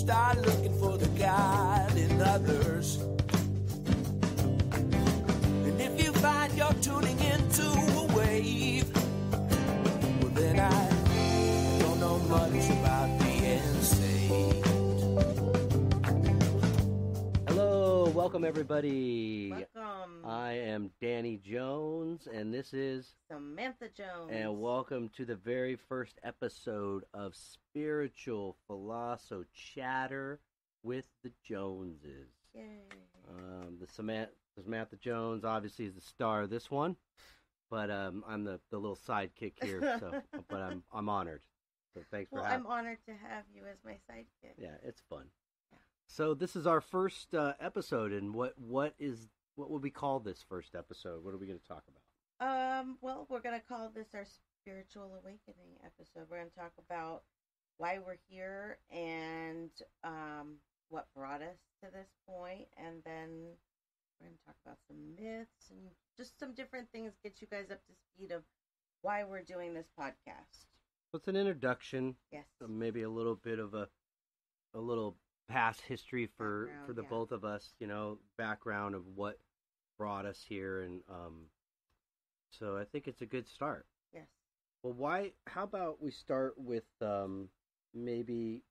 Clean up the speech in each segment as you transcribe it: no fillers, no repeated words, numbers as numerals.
Start looking for the God in others. And if you find you're tuning into a wave, well then I don't know much about being saved. Hello, welcome everybody. Welcome. I am Danny Jones, and this is Samantha Jones. And welcome to the very first episode of Spiritual Philosophy Chatter with the Joneses. Yay. The Samantha Jones obviously is the star of this one, but I'm the little sidekick here. So, but I'm honored. So thanks for having. I'm honored to have you as my sidekick. Yeah, it's fun. Yeah. So this is our first episode, and what would we call this first episode? What are we going to talk about? Well, we're going to call this our Spiritual Awakening episode. We're going to talk about why we're here and what brought us to this point, and then we're going to talk about some myths and just some different things, get you guys up to speed of why we're doing this podcast. So it's an introduction. Yes. Maybe a little bit of a little past history for the both of us, background of what brought us here, and so I think it's a good start. Yes. Well, how about we start with maybe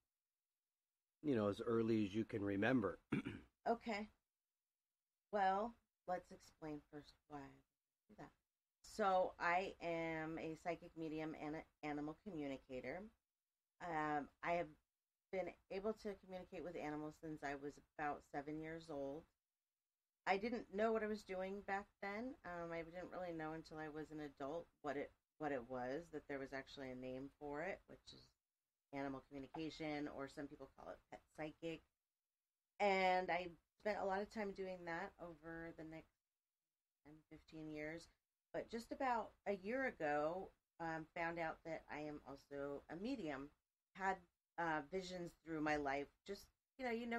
as early as you can remember. Okay. Well, let's explain first why I do that. So I am a psychic medium and an animal communicator. I have been able to communicate with animals since I was about 7 years old. I didn't know what I was doing back then. I didn't really know until I was an adult what it was, that there was actually a name for it, which is animal communication, or some people call it pet psychic. And I spent a lot of time doing that over the next 10, 15 years. But just about a year ago, found out that I am also a medium. Had visions through my life. Just,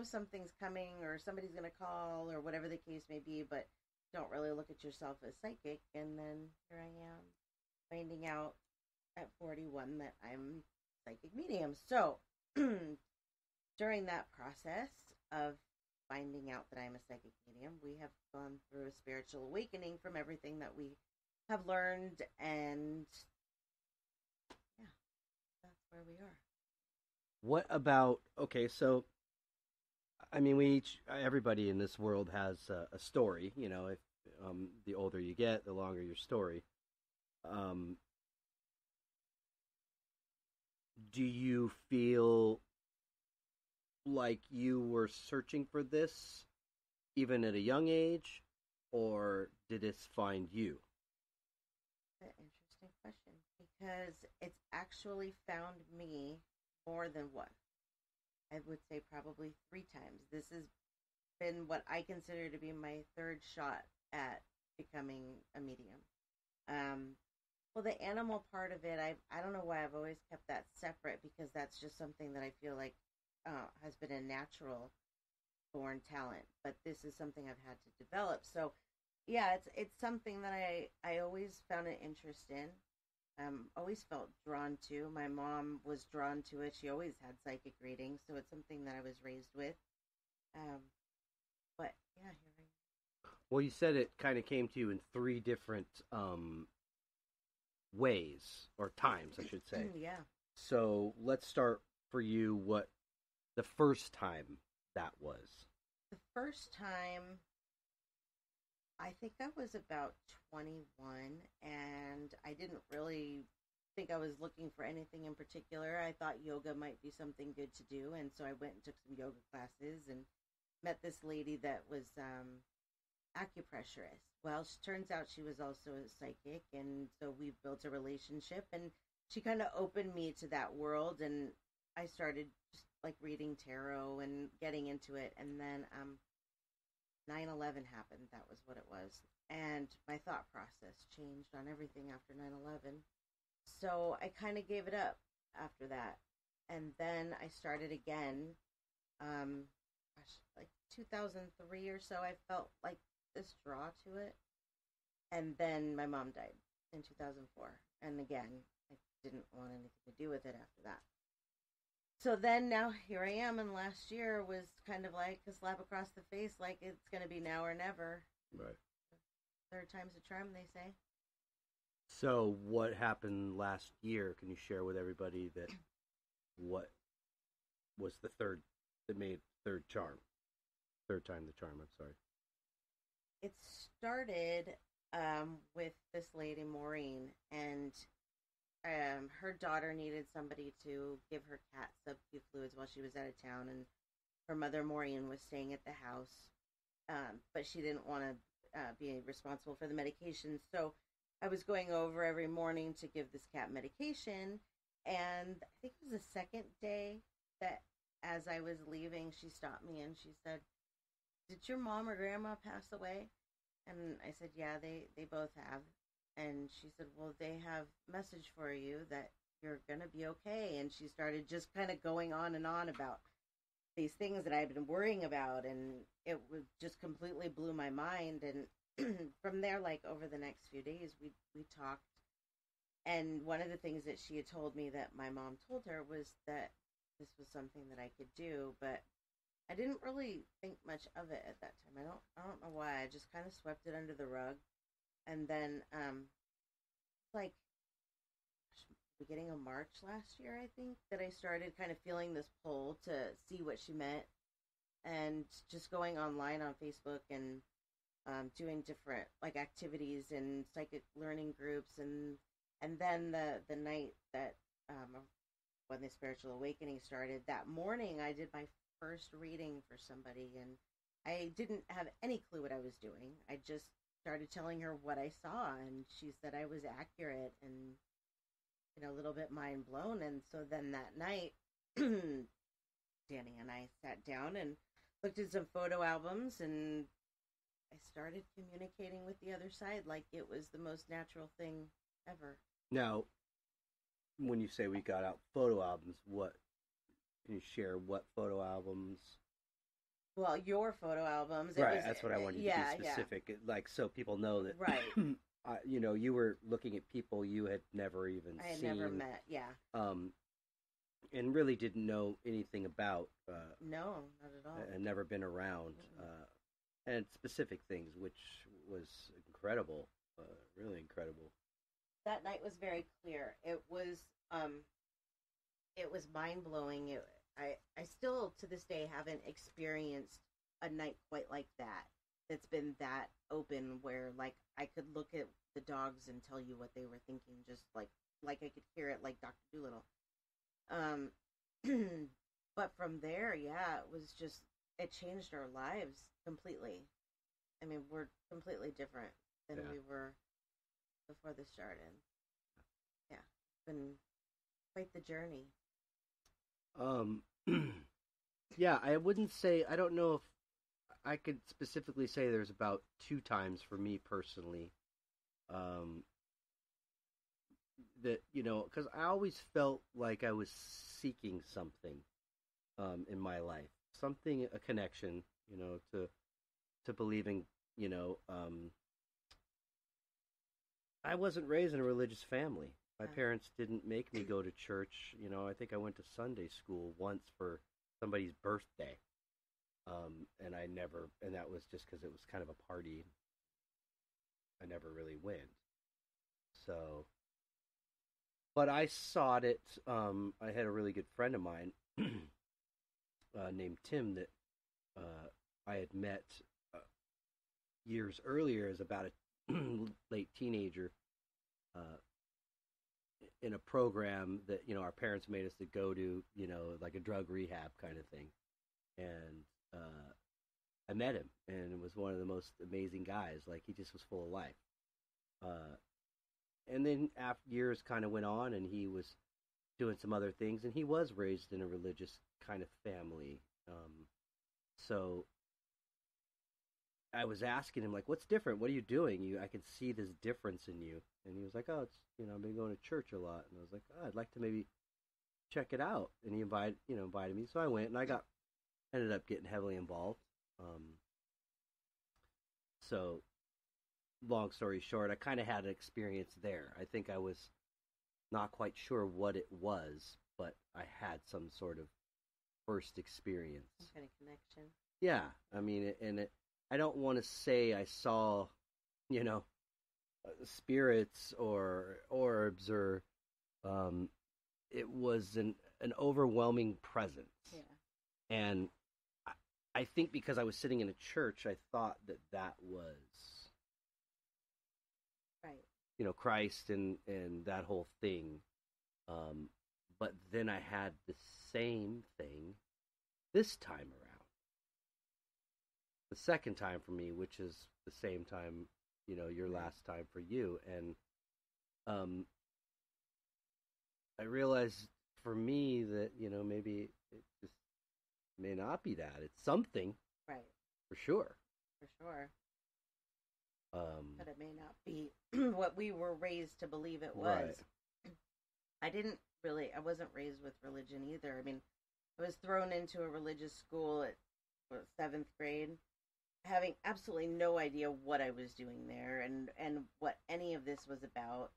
something's coming, or somebody's going to call, or whatever the case may be, but don't really look at yourself as psychic. And then here I am, finding out at 41 that I'm psychic medium. So during that process of finding out that I'm a psychic medium, we have gone through a spiritual awakening from everything that we have learned, and yeah, that's where we are. What about, okay, so I mean, everybody in this world has a story, if the older you get, the longer your story. Do you feel like you were searching for this even at a young age, or did it find you? That's an interesting question, because it's actually found me more than once. I would say probably 3 times. This has been what I consider to be my third shot at becoming a medium. Well, the animal part of it, I don't know why I've always kept that separate, because that's just something that I feel like has been a natural born talent. But this is something I've had to develop. So, yeah, it's something that I always found an interest in. Always felt drawn to. My mom was drawn to it. She always had psychic readings, so it's something that I was raised with. But yeah, here I am. Well, you said it kind of came to you in 3 different ways, or times, I should say. Yeah. So let's start for you what the first time that was. The first time, I think I was about 21, and I didn't really think I was looking for anything in particular. I thought yoga might be something good to do, and so I went and took some yoga classes and met this lady that was acupressurist. Well, it turns out she was also a psychic, and so we built a relationship, and she kind of opened me to that world, and I started just like reading tarot and getting into it, and then 9/11 happened. That was what it was. And my thought process changed on everything after 9/11. So I kind of gave it up after that. And then I started again. Like 2003 or so, I felt like this draw to it. And then my mom died in 2004. And again, I didn't want anything to do with it after that. So then now here I am, and last year was kind of like a slap across the face, like it's going to be now or never. Right. Third time's a charm, they say. So what happened last year? Can you share with everybody that what was the third that made third time the charm? I'm sorry. It started with this lady Maureen, and her daughter needed somebody to give her cat sub-Q fluids while she was out of town, and her mother Maureen was staying at the house, but she didn't want to be responsible for the medication. So I was going over every morning to give this cat medication, and I think it was the second day that as I was leaving, she stopped me and she said, "Did your mom or grandma pass away?" And I said, "Yeah, they both have." And she said, "Well, they have a message for you that you're going to be okay." And she started just kind of going on and on about these things that I've been worrying about. And it was just completely blew my mind. And from there, like over the next few days, we talked. And one of the things that she had told me that my mom told her was that this was something that I could do, but I didn't really think much of it at that time. I don't know why. I just kind of swept it under the rug. And then like beginning of March last year, I think, that I started kind of feeling this pull to see what she meant, and just going online on Facebook and doing different like activities and psychic learning groups, and then the night that when the spiritual awakening started, that morning I did my first reading for somebody, and I didn't have any clue what I was doing. I just started telling her what I saw, and she said I was accurate, and a little bit mind blown. And so then that night, Danny and I sat down and looked at some photo albums, and I started communicating with the other side like it was the most natural thing ever. Now, when you say we got out photo albums, what can you share? What photo albums? Well, your photo albums. Right, that's what I wanted you to be specific. Yeah. Like, so people know that, right. You were looking at people you had never even seen. I had never met, yeah. And really didn't know anything about. No, not at all. And never been around. And specific things, which was incredible, really incredible. That night was very clear. It was mind-blowing. I still, to this day, haven't experienced a night quite like that. That's been that open, where, like, I could look at the dogs and tell you what they were thinking, just like I could hear it, like Dr. Doolittle. But from there, yeah, it changed our lives completely. I mean, we're completely different than we were before this started. Yeah, it's been quite the journey. Yeah, I wouldn't say, I don't know if I could specifically say there's about 2 times for me personally, that, because I always felt like I was seeking something, in my life, something, a connection, to believing, I wasn't raised in a religious family. My parents didn't make me go to church. I think I went to Sunday school once for somebody's birthday. And that was just because it was kind of a party. I never really went. So, but I sought it. I had a really good friend of mine named Tim that I had met years earlier as about a late teenager, in a program that, our parents made us to go to, like a drug rehab kind of thing. And I met him, and it was one of the most amazing guys. Like, he just was full of life. And then after years kind of went on, and he was doing some other things, and he was raised in a religious kind of family. So I was asking him, like, what's different? What are you doing? I can see this difference in you. And he was like, oh, it's, I've been going to church a lot. And I was like, oh, I'd like to maybe check it out. And he invited me. So I went, and I ended up getting heavily involved. So long story short, I kind of had an experience there. I think I was not quite sure what it was, but I had some sort of first experience. Some kind of connection. Yeah, I mean, I don't want to say I saw, spirits or orbs or, it was an overwhelming presence. Yeah. And I think because I was sitting in a church, I thought that was, right, Christ and that whole thing. But then I had the same thing this time around. The second time for me, which is the same time, your last time for you. And I realized for me that, maybe it just may not be that. It's something. right, For sure. for sure. But it may not be what we were raised to believe it was. Right. I wasn't raised with religion either. I mean, I was thrown into a religious school at 7th grade, having absolutely no idea what I was doing there and what any of this was about.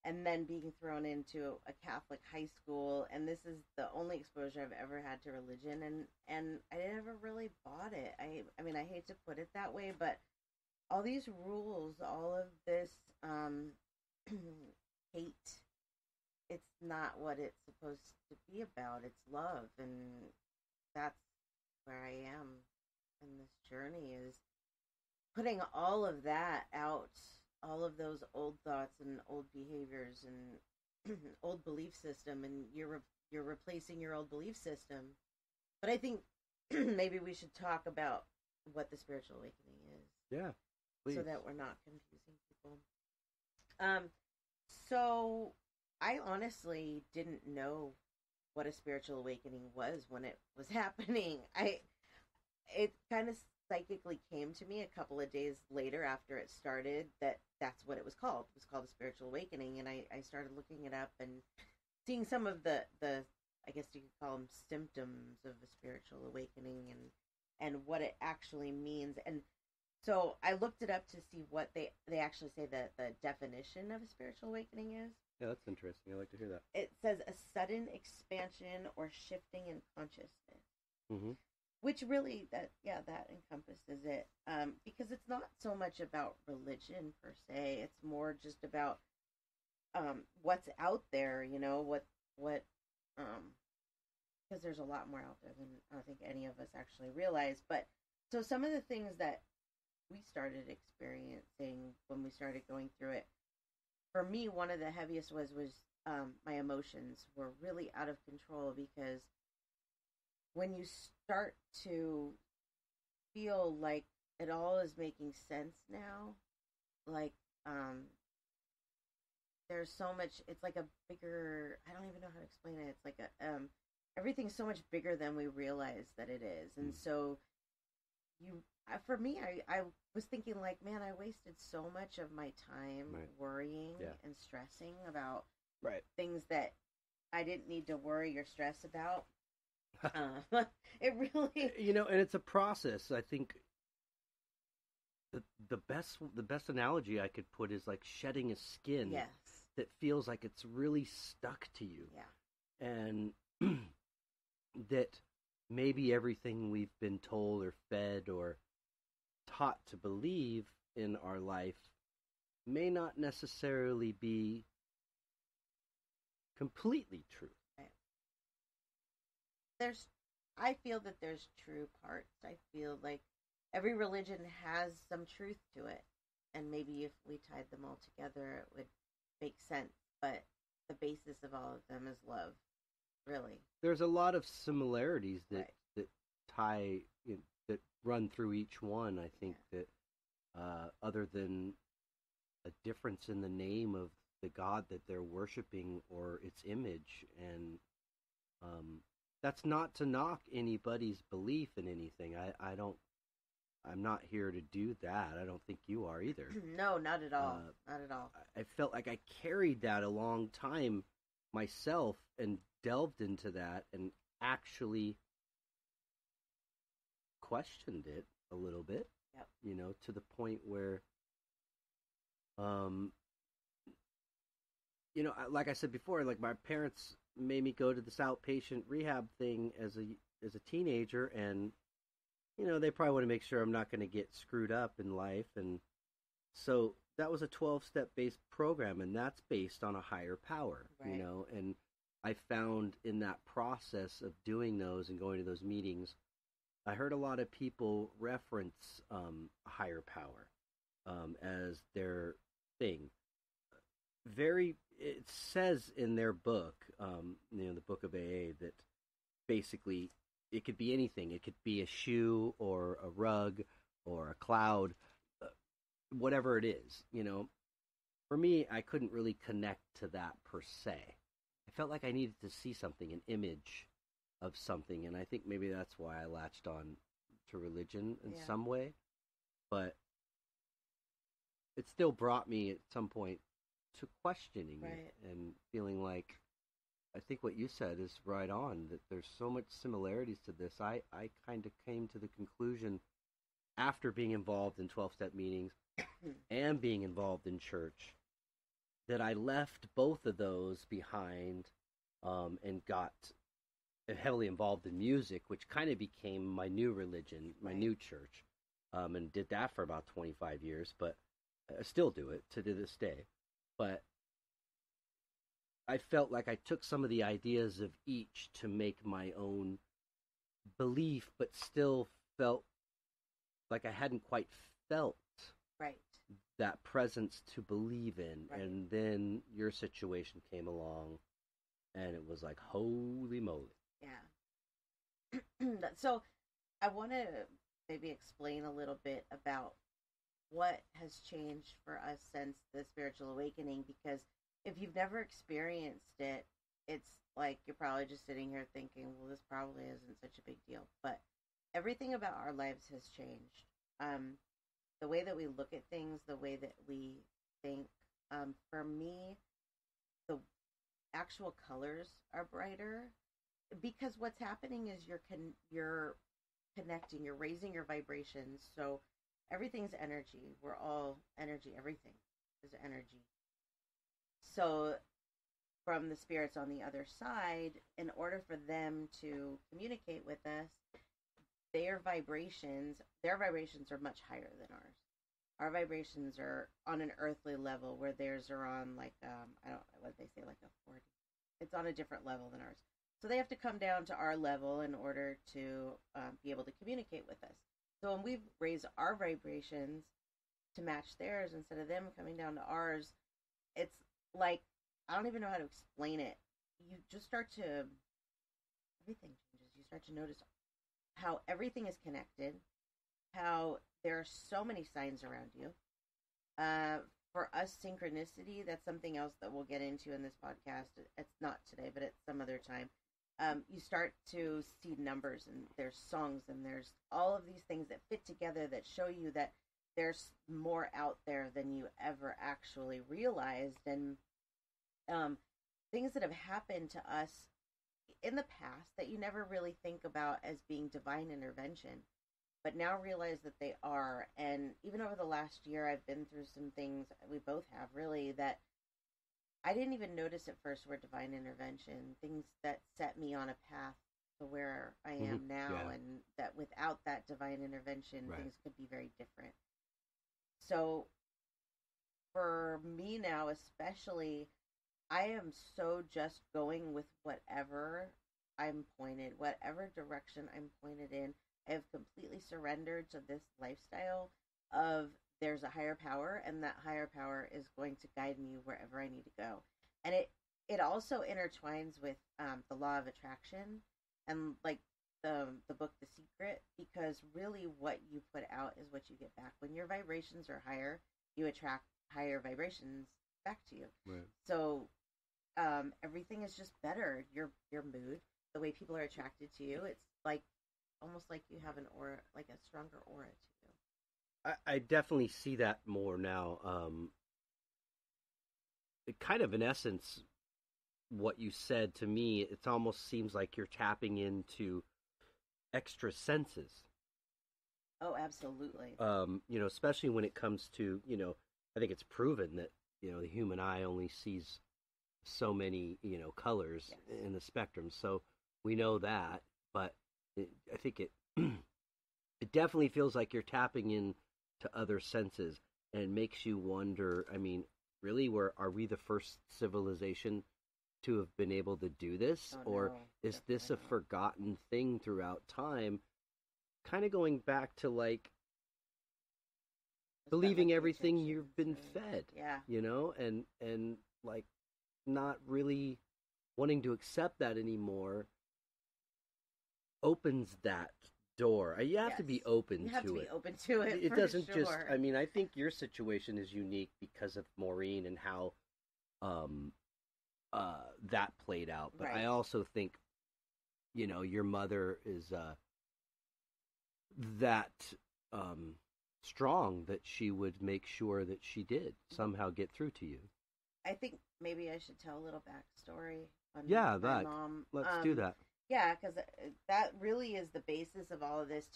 And then being thrown into a Catholic high school, and this is the only exposure I've ever had to religion, and I never really bought it. I mean, I hate to put it that way, but all these rules, all of this hate, it's not what it's supposed to be about. It's love, and that's where I am in this journey, is putting all of that out, all of those old thoughts and old behaviors and old belief system, and you're replacing your old belief system. But I think maybe we should talk about what the spiritual awakening is. Yeah, please. So that we're not confusing people. So I honestly didn't know what a spiritual awakening was when it was happening. It kind of psychically came to me a couple of days later after it started that's what it was called. It was called a spiritual awakening, and I started looking it up and seeing some of the I guess you could call them symptoms of a spiritual awakening and what it actually means. And so I looked it up to see what they actually say the definition of a spiritual awakening is. Yeah, that's interesting. I like to hear that. It says a sudden expansion or shifting in consciousness. Mm-hmm. Which really, that encompasses it. Because it's not so much about religion per se. It's more just about what's out there, because there's a lot more out there than I think any of us actually realize. But so some of the things that we started experiencing when we started going through it, for me, one of the heaviest was my emotions were really out of control, because when you start to feel like it all is making sense now, like there's so much, it's like a bigger, I don't even know how to explain it. It's like everything's so much bigger than we realize that it is. And so for me, I was thinking like, man, I wasted so much of my time worrying and stressing about things that I didn't need to worry or stress about. It really, and it's a process. I think the best analogy I could put is like shedding a skin that feels like it's really stuck to you. Yeah. And that maybe everything we've been told or fed or taught to believe in our life may not necessarily be completely true. I feel that there's true parts. I feel like every religion has some truth to it, and maybe if we tied them all together, it would make sense. But the basis of all of them is love, really. There's a lot of similarities that tie, that run through each one. I think that other than a difference in the name of the God that they're worshiping or its image, and that's not to knock anybody's belief in anything. I'm not here to do that. I don't think you are either. No, not at all. Not at all. I felt like I carried that a long time myself and delved into that and actually questioned it a little bit. Yep. To the point where like I said before, like my parents made me go to this outpatient rehab thing as a teenager, and they probably want to make sure I'm not going to get screwed up in life, and so that was a 12-step based program, and that's based on a higher power, Right. and I found in that process of doing those and going to those meetings, I heard a lot of people reference a higher power as their thing. It says in their book, the book of AA, that basically it could be anything. It could be a shoe or a rug or a cloud, whatever it is. For me, I couldn't really connect to that per se. I felt like I needed to see something, an image of something, and I think maybe that's why I latched on to religion in some way. But it still brought me at some point to questioning it and feeling like, I think what you said is right on, that there's so much similarities to this. I kind of came to the conclusion after being involved in 12-step meetings and being involved in church that I left both of those behind and got heavily involved in music, which kind of became my new religion, my new church, and did that for about 25 years, but I still do it to this day. But I felt like I took some of the ideas of each to make my own belief, but still felt like I hadn't quite felt that presence to believe in. Right. And then your situation came along, and it was like, holy moly. Yeah. So I want to maybe explain a little bit about what has changed for us since the spiritual awakening, because if you've never experienced it, it's like you're probably just sitting here thinking, well, this probably isn't such a big deal. But everything about our lives has changed. The way that we look at things, the way that we think. For me, the actual colors are brighter, because what's happening is you're connecting, you're raising your vibrations. So everything's energy. We're all energy. Everything is energy. So from the spirits on the other side, in order for them to communicate with us, their vibrations are much higher than ours. Our vibrations are on an earthly level, where theirs are on like I don't know what they say, like a 40. It's on a different level than ours. So they have to come down to our level in order to be able to communicate with us. So when we raise our vibrations to match theirs instead of them coming down to ours, it's like, I don't even know how to explain it. You just start to, everything changes. You start to notice how everything is connected, how there are so many signs around you. For us, synchronicity, that's something else that we'll get into in this podcast. It's not today, but at some other time. You start to see numbers, and there's songs, and there's all of these things that fit together that show you that there's more out there than you ever actually realized. And things that have happened to us in the past that you never really think about as being divine intervention, but now realize that they are. And even over the last year, I've been through some things, we both have really, that I didn't even notice at first were divine intervention, things that set me on a path to where I am now, and that without that divine intervention, things could be very different. So for me now, especially, I am so just going with whatever I'm pointed, whatever direction I'm pointed in. I have completely surrendered to this lifestyle of there's a higher power, and that higher power is going to guide me wherever I need to go. And it also intertwines with the law of attraction and like the book The Secret, because really what you put out is what you get back. When your vibrations are higher, you attract higher vibrations back to you. Right. So everything is just better. Your mood, the way people are attracted to you, it's like almost like you have an aura, like a stronger aura to you. I definitely see that more now. It kind of, in essence, what you said to me, it almost seems like you're tapping into extra senses. Oh, absolutely. Especially when it comes to, I think it's proven that, the human eye only sees so many, colors Yes. in the spectrum. So we know that, but I think it it definitely feels like you're tapping into other senses and makes you wonder. I mean, really, are we the first civilization to have been able to do this, Oh, or no, is this a definitely not. forgotten thing throughout time? Kind of going back to like Just that, believing like, everything Egyptians you've been or- fed, Yeah. and like not really wanting to accept that anymore opens that door. You have to be Yes. open You have to to be it. open to it. It for doesn't sure. just. I mean, I think your situation is unique because of Maureen and how um that played out. But I Right. also think your mother is that um strong that she would make sure that she did somehow get through to you. I think maybe I should tell a little backstory on Yeah, my that. mom. Let's do that. Yeah, because that really is the basis of all of this.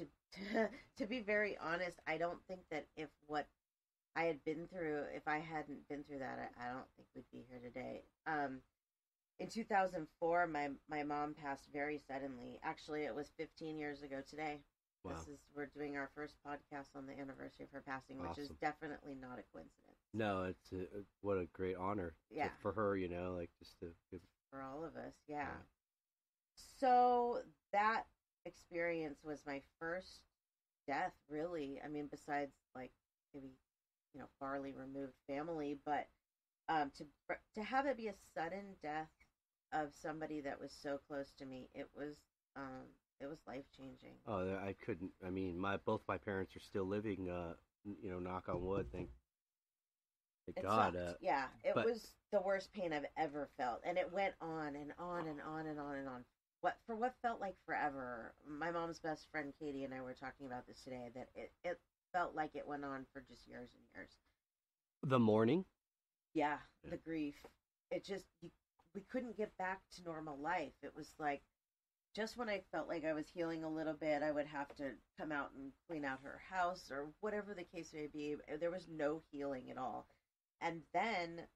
To be very honest, I don't think that if what I had been through, if I hadn't been through that, I don't think we'd be here today. In 2004, my mom passed very suddenly. Actually, it was 15 years ago today. Wow. We're doing our first podcast on the anniversary of her passing, which is Awesome. definitely not a coincidence. No, what a great honor Yeah. for her, like just to give. For all of us, yeah. Yeah. So that experience was my first death, really. I mean, besides like maybe farly removed family, but to have it be a sudden death of somebody that was so close to me, it was life changing. Oh, I couldn't. I mean, both my parents are still living. Knock on wood. Thank God. Sucked. Yeah, it but- was the worst pain I've ever felt, and it went on and on and on and on and on. What felt like forever. My mom's best friend Katie and I were talking about this today. That it felt like it went on for just years and years. The morning. Yeah, Yeah. the grief. It just we couldn't get back to normal life. It was like just when I felt like I was healing a little bit, I would have to come out and clean out her house or whatever the case may be. There was no healing at all. And then,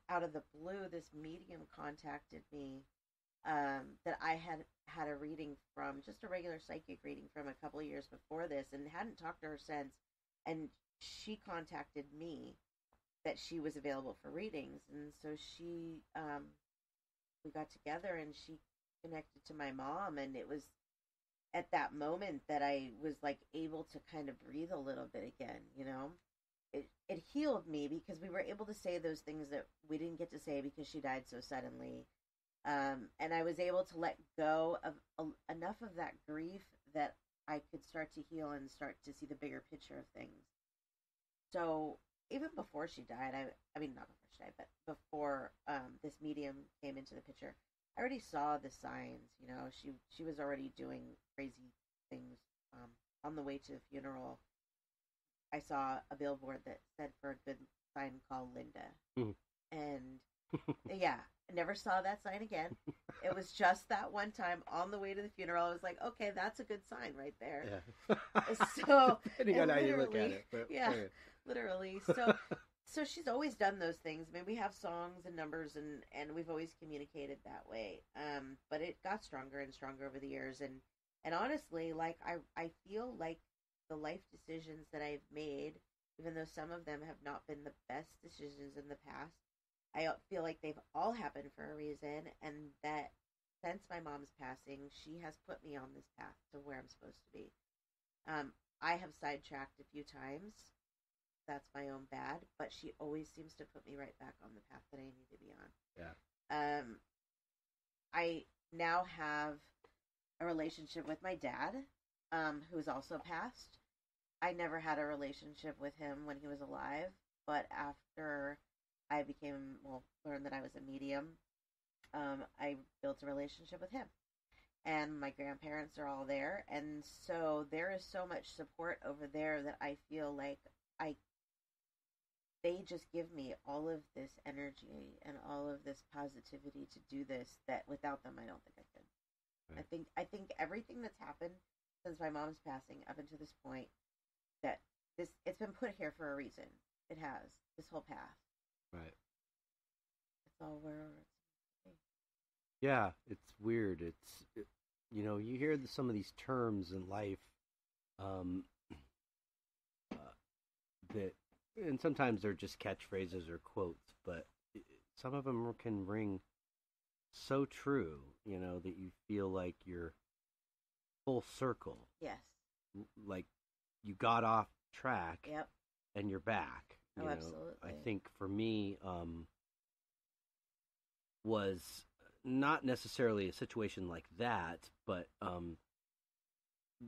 out of the blue, this medium contacted me that I had a reading from, just a regular psychic reading from a couple of years before this, and hadn't talked to her since. And she contacted me that she was available for readings, and so we got together, and she connected to my mom, and it was at that moment that I was like able to kind of breathe a little bit again. It healed me because we were able to say those things that we didn't get to say because she died so suddenly. And I was able to let go of enough of that grief that I could start to heal and start to see the bigger picture of things. So even before she died, I mean, not before she died, but before this medium came into the picture, I already saw the signs. She was already doing crazy things. On the way to the funeral, I saw a billboard that said for a good sign, call Linda. Mm. And yeah, I never saw that sign again. It was just that one time on the way to the funeral. I was like, okay, that's a good sign right there. Yeah. So depending on how you look at it. But, yeah, literally. So she's always done those things. I mean, we have songs and numbers, and we've always communicated that way. But it got stronger and stronger over the years, and honestly, like I feel like the life decisions that I've made, even though some of them have not been the best decisions in the past, I feel like they've all happened for a reason, and that since my mom's passing, she has put me on this path to where I'm supposed to be. I have sidetracked a few times. That's my own bad, but she always seems to put me right back on the path that I need to be on. Yeah. I now have a relationship with my dad, who's also passed. I never had a relationship with him when he was alive, but after I learned that I was a medium, I built a relationship with him. And my grandparents are all there, and so there is so much support over there that I feel like they just give me all of this energy and all of this positivity to do this that without them I don't think I could. Right. I think everything that's happened since my mom's passing up until this point, that it's been put here for a reason. It has, this whole path. Right. all where Yeah, it's weird. You hear some of these terms in life, um, uh, that, and sometimes they're just catchphrases or quotes, but some of them can ring so true, that you feel like you're full circle. Yes. Like you got off track. Yep. And you're back. Oh, absolutely. I think for me, was not necessarily a situation like that, but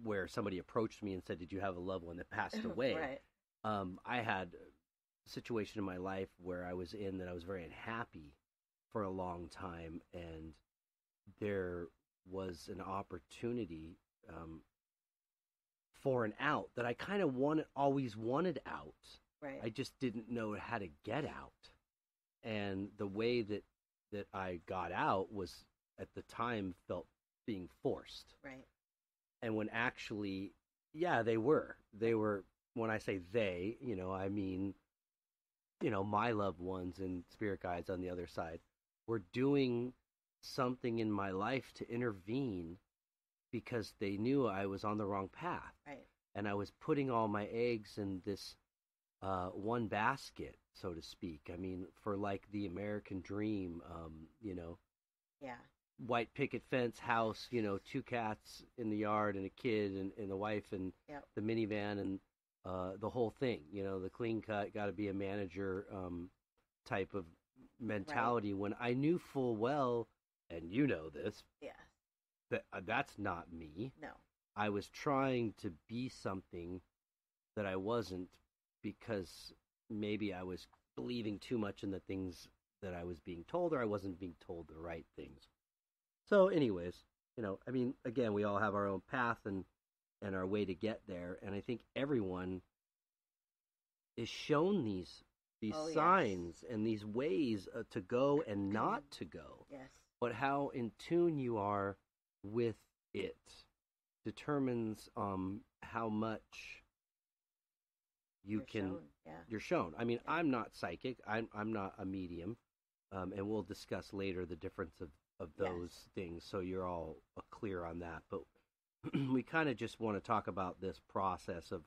where somebody approached me and said, "Did you have a loved one that passed away?" Right. I had a situation in my life where I was in that I was very unhappy for a long time, and there was an opportunity for an out that I kind of always wanted out. Right. I just didn't know how to get out. And the way that I got out was, at the time, felt being forced. Right. And when actually, yeah, they were. When I say they, I mean, my loved ones and spirit guides on the other side were doing something in my life to intervene, because they knew I was on the wrong path. Right. And I was putting all my eggs in this one basket, so to speak. I mean, for like the American dream, Yeah. white picket fence house, 2 cats in the yard and a kid and the wife and Yep. the minivan and the whole thing, the clean cut, got to be a manager type of mentality. Right. When I knew full well, and this, Yeah. that's not me. No. I was trying to be something that I wasn't, because maybe I was believing too much in the things that I was being told, or I wasn't being told the right things. So anyways, again, we all have our own path and our way to get there. And I think everyone is shown these signs and these ways to go and not to go. Yes. But how in tune you are with it determines how much you're shown. I mean, yeah. I'm not psychic. I'm not a medium, and we'll discuss later the difference of those things, so you're all clear on that. But we kind of just want to talk about this process of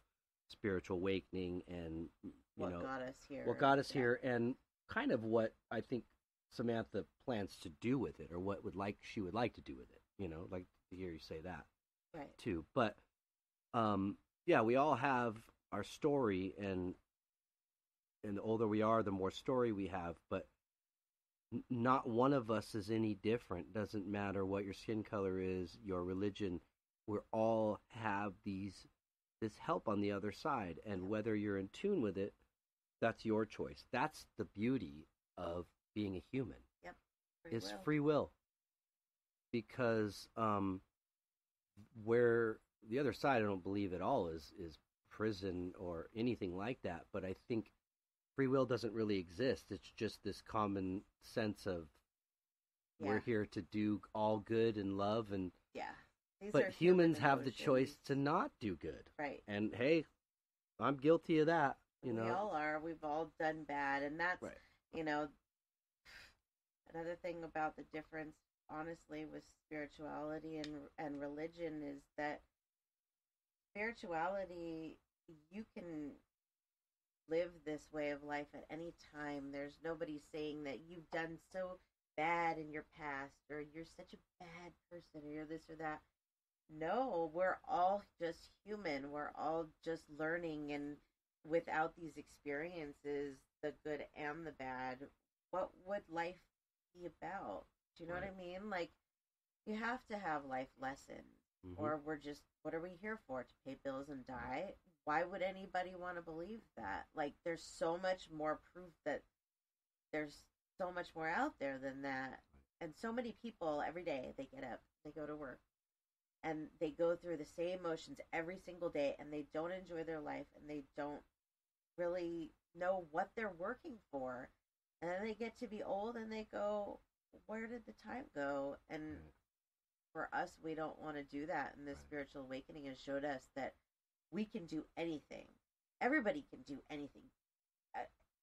spiritual awakening and what got us here. What got us here, and kind of what I think Samantha plans to do with it, or what she would like to do with it. Like to hear you say that, right? Too, but we all have our story, and the older we are, the more story we have. But not one of us is any different. Doesn't matter what your skin color is, your religion. We all have this help on the other side, and whether you're in tune with it, that's your choice. That's the beauty of being a human. Yep. Free will. Because where the other side, I don't believe at all is prison or anything like that. But I think free will doesn't really exist. It's just this common sense of we're here to do all good and love, and but humans have the choice to not do good. Right. And hey, I'm guilty of that. We all are. We've all done bad, and that's another thing about the difference, honestly, with spirituality and religion is that spirituality, you can live this way of life at any time. There's nobody saying that you've done so bad in your past, or you're such a bad person, or you're this or that. No, we're all just human. We're all just learning, and without these experiences, the good and the bad, what would life be about? Do you know what I mean? Like, you have to have life lessons, or we're just, what are we here for? To pay bills and die? Why would anybody want to believe that? Like, there's so much more proof that there's so much more out there than that. And so many people every day, they get up, they go to work, and they go through the same motions every single day, and they don't enjoy their life, and they don't really know what they're working for. And then they get to be old, and they go, where did the time go? And for us, we don't want to do that. And the spiritual awakening has showed us that we can do anything. Everybody can do anything.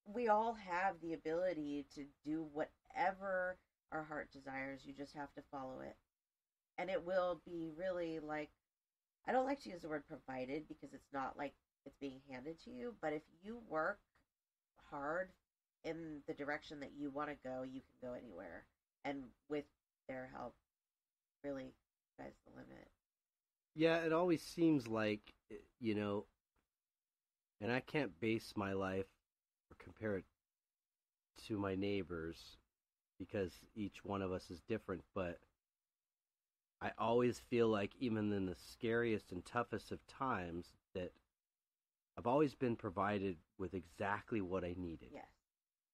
we all have the ability to do whatever our heart desires. You just have to follow it. And it will be really like, I don't like to use the word provided because it's not like it's being handed to you, but if you work hard in the direction that you want to go, you can go anywhere. And with their help, really, sky's the limit. Yeah, it always seems like, and I can't base my life or compare it to my neighbors because each one of us is different, but I always feel like even in the scariest and toughest of times that I've always been provided with exactly what I needed. Yes.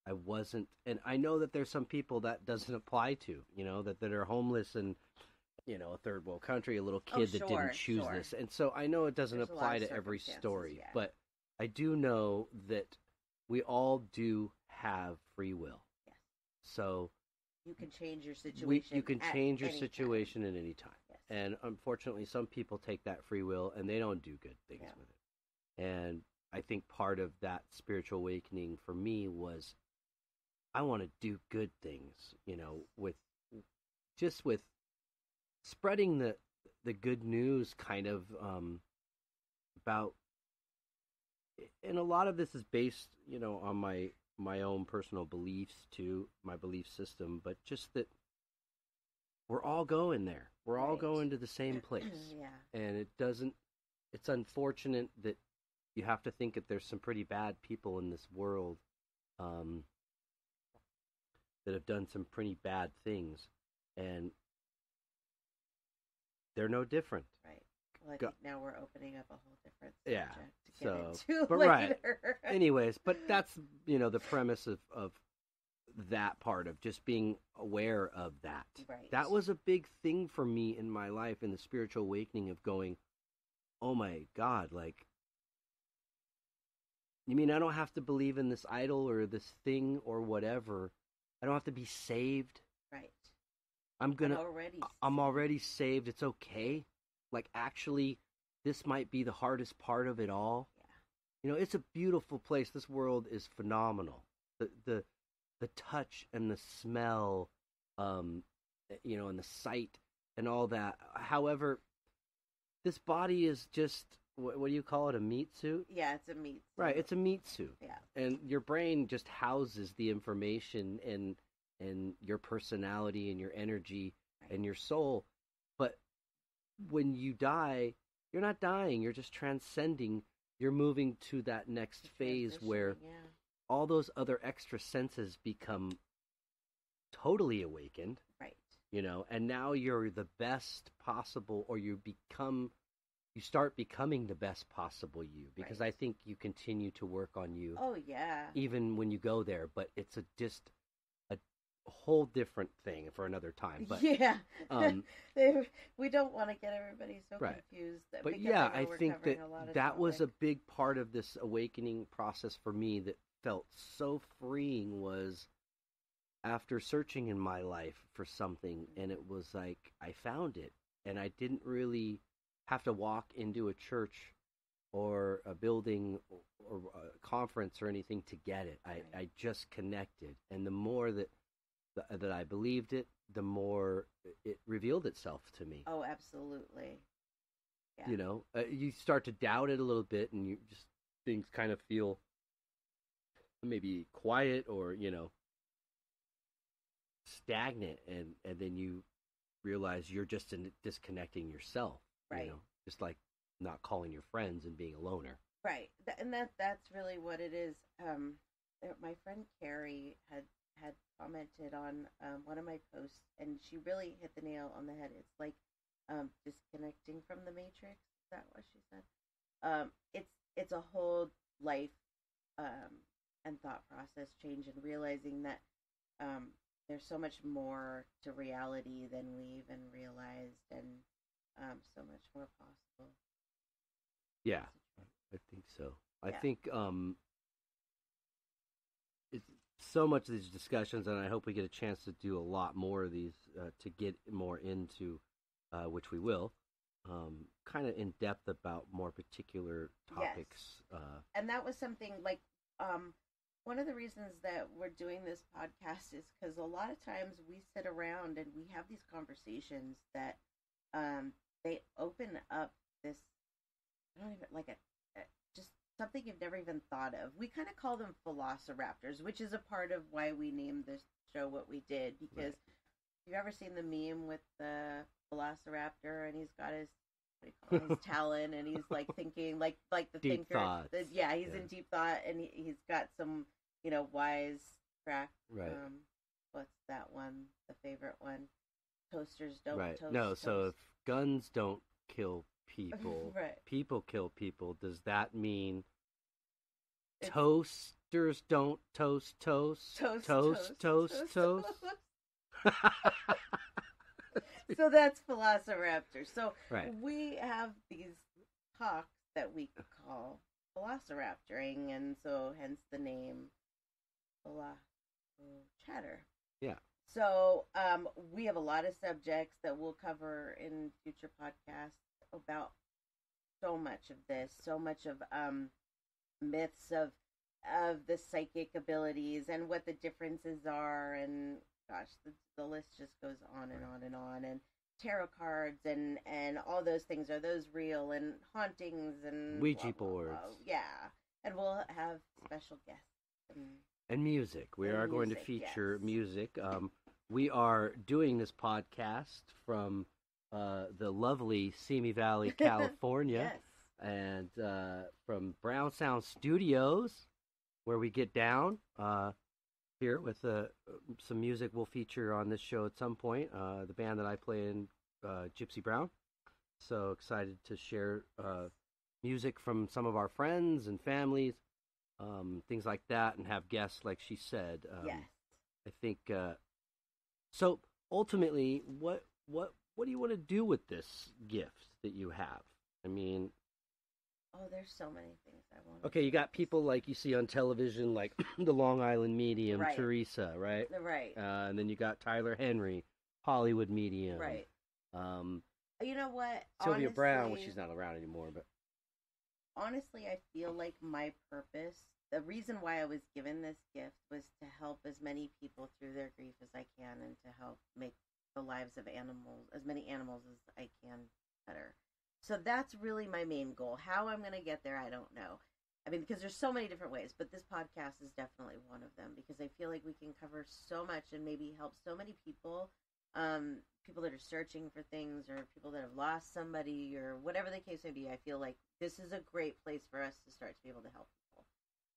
I wasn't, and I know that there's some people that doesn't apply to, that are homeless and, a third world country, a little kid that didn't choose this. And so I know it doesn't apply to every story, but I do know that we all do have free will. Yes. So you can change your situation. You can change your situation time. at any time. Yes. And unfortunately, some people take that free will and they don't do good things with it. And I think part of that spiritual awakening for me was I want to do good things, with spreading the good news kind of about, and a lot of this is based, on my own personal beliefs too, my belief system, but just that we're all going there. We're all going to the same place. Yeah. And it's unfortunate that you have to think that there's some pretty bad people in this world that have done some pretty bad things, and they're no different. Right. Well, I think now we're opening up a whole different subject to get into but later. Right. Anyways, but that's, the premise of that part of just being aware of that. Right. That was a big thing for me in my life in the spiritual awakening of going, oh my God, like, you mean I don't have to believe in this idol or this thing or whatever? I don't have to be saved? Right. I'm already saved. It's okay. Like, actually, this might be the hardest part of it all. Yeah. It's a beautiful place. This world is phenomenal. The touch and the smell, and the sight and all that. However, this body is just, what do you call it, a meat suit? Yeah, it's a meat suit. Right, it's a meat suit. Yeah. And your brain just houses the information and your personality and your energy and your soul. But when you die, you're not dying. You're just transcending. You're moving to that next phase where all those other extra senses become totally awakened. Right. And now you're the best possible, or you start becoming the best possible you, because I think you continue to work on you. Oh, yeah. Even when you go there, but it's just a whole different thing for another time. But yeah. We don't want to get everybody so confused. But yeah, I think that was a big part of this awakening process for me that felt so freeing, was after searching in my life for something, and it was like I found it, and I didn't really have to walk into a church or a building or a conference or anything to get it. I just connected, and the more that I believed it, the more it revealed itself to me. Oh, absolutely. Yeah. You start to doubt it a little bit, and you just, things kind of feel maybe quiet or stagnant, and then you realize you're just disconnecting yourself. Right. Just like not calling your friends and being a loner. Right. And that's really what it is. My friend Carrie had commented on one of my posts, and she really hit the nail on the head. It's like disconnecting from the matrix. Is that what she said? It's a whole life and thought process change, and realizing that there's so much more to reality than we even realized, and so much more possible. Yeah, I think so. I think it's so much of these discussions, and I hope we get a chance to do a lot more of these to get more into, which we will, kind of in depth about more particular topics. Yes. And that was something like one of the reasons that we're doing this podcast is because a lot of times we sit around and we have these conversations that they open up this, I don't even like just something you've never even thought of. We kind of call them velociraptors, which is a part of why we named this show what we did. Because you've ever seen the meme with the velociraptor and he's got his his talon and he's like thinking like the deep thinker. Thoughts. He's in deep thought and he's got some wise crack. Right. What's that one? The favorite one. Toasters don't toast. No, toast. so if guns don't kill people, right. people kill people, does that mean toasters don't toast toast? Toast. So that's Velociraptor. So right. we have these hawks that we call Velociraptoring, and so hence the name Chatter. Yeah. So we have a lot of subjects that we'll cover in future podcasts about so much of this, so much of myths of the psychic abilities and what the differences are, and gosh, the list just goes on and on and on. And tarot cards and all those things, are those real? And hauntings and Ouija blah, blah, boards. blah. Yeah, and we'll have special guests and music. We are going to feature music. We are doing this podcast from the lovely Simi Valley, California, yes. and from Brown Sound Studios, where we get down here with some music we'll feature on this show at some point. The band that I play in, Gypsy Brown. So excited to share music from some of our friends and families, things like that, and have guests, like she said. Yes. I think. So ultimately, what do you want to do with this gift that you have? I mean, there's so many things I want. Okay, you got people like you see on television, like the Long Island Medium, right. Teresa, right? Right. And then you got Tyler Henry, Hollywood Medium, right? You know what? Sylvia honestly, Brown, well, she's not around anymore, but honestly, I feel like my purpose, the reason why I was given this gift, was to help as many people through their grief as I can, and to help make the lives of animals, as many animals as I can, better. So that's really my main goal. How I'm going to get there, I don't know. I mean, because there's so many different ways, but this podcast is definitely one of them, because I feel like we can cover so much and maybe help so many people, people that are searching for things, or people that have lost somebody, or whatever the case may be. I feel like this is a great place for us to start to be able to help people.